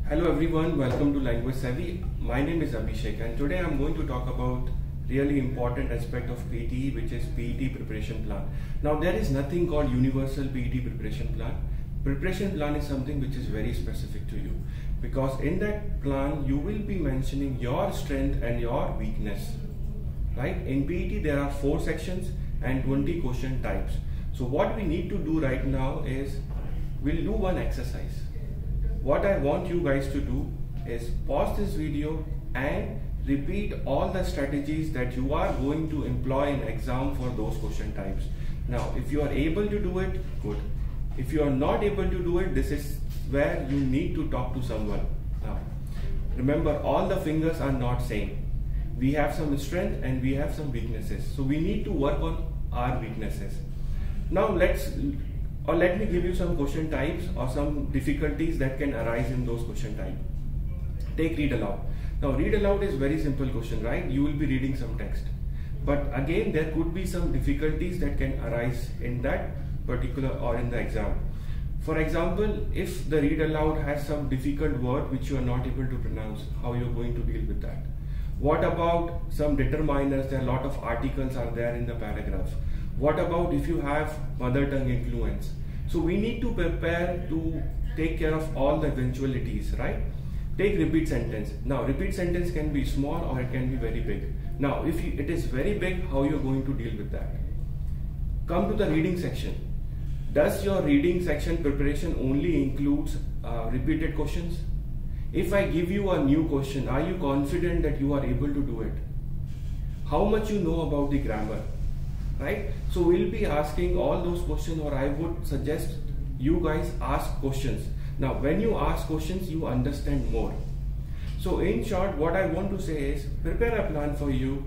Hello everyone, welcome to Language Savvy. My name is Abhishek and today I'm going to talk about really important aspect of PTE, which is PET preparation plan. Now there is nothing called universal PET preparation plan. Preparation plan is something which is very specific to you, because in that plan you will be mentioning your strength and your weakness. Right? In PET there are 4 sections and 20 question types. So what we need to do right now is we'll do one exercise. What I want you guys to do is pause this video and repeat all the strategies that you are going to employ in exam for those question types. Now, if you are able to do it, good. If you are not able to do it, this is where you need to talk to someone. Now, remember, all the fingers are not same. We have some strength and we have some weaknesses. So we need to work on our weaknesses. Now let me give you some question types or some difficulties that can arise in those question types. Take read aloud. Now read aloud is very simple question, right? You will be reading some text. But again, there could be some difficulties that can arise in that particular or in the exam. For example, if the read aloud has some difficult word which you are not able to pronounce, how you are going to deal with that? What about some determiners? There are a lot of articles are there in the paragraph. What about if you have mother tongue influence? So we need to prepare to take care of all the eventualities, right? Take repeat sentence. Now repeat sentence can be small or it can be very big. Now if it is very big, how you are going to deal with that? Come to the reading section. Does your reading section preparation only includes repeated questions? If I give you a new question, are you confident that you are able to do it? How much you know about the grammar? Right? So we'll be asking all those questions, or I would suggest you guys ask questions. Now when you ask questions, you understand more. So in short, what I want to say is prepare a plan for you,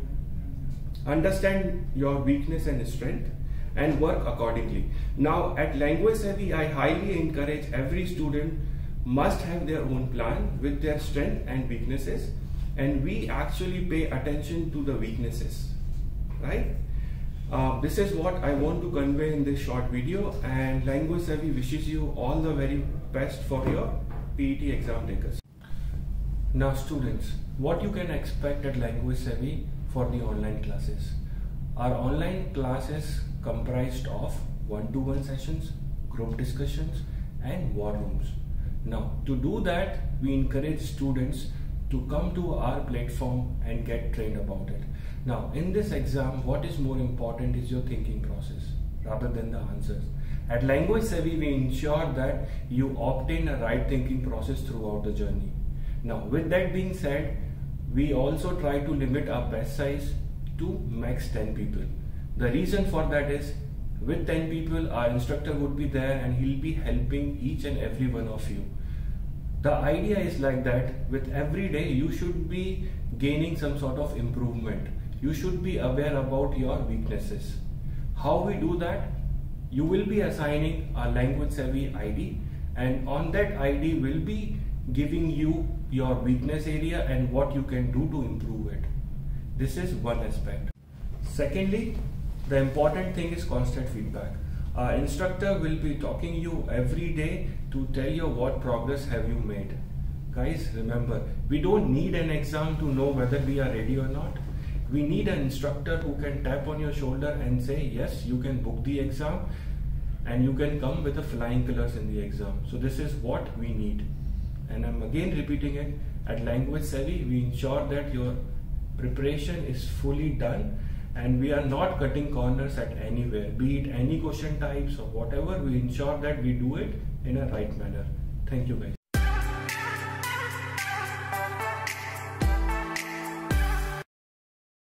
understand your weakness and strength, and work accordingly. Now at Language Savvy, I highly encourage every student must have their own plan with their strength and weaknesses, and we actually pay attention to the weaknesses, right? This is what I want to convey in this short video, and Language Savvy wishes you all the very best for your PET exam takers. Now students, what you can expect at Language Savvy for the online classes. Our online classes comprised of one-to-one sessions, group discussions and war rooms. Now to do that, we encourage students to come to our platform and get trained about it. Now in this exam, what is more important is your thinking process rather than the answers. At Language Savvy, we ensure that you obtain a right thinking process throughout the journey. Now with that being said, we also try to limit our batch size to max 10 people. The reason for that is with 10 people, our instructor would be there and he'll be helping each and every one of you. The idea is like that, with every day you should be gaining some sort of improvement. You should be aware about your weaknesses. How we do that? You will be assigning a Language Savvy ID, and on that ID will be giving you your weakness area and what you can do to improve it. This is one aspect. Secondly, the important thing is constant feedback. Our instructor will be talking you every day to tell you what progress have you made. Guys, remember, we don't need an exam to know whether we are ready or not. We need an instructor who can tap on your shoulder and say, yes, you can book the exam and you can come with the flying colors in the exam. So this is what we need. And I'm again repeating it, at Language Savvy, we ensure that your preparation is fully done and we are not cutting corners at anywhere, be it any question types or whatever. We ensure that we do it in a right manner. Thank you guys.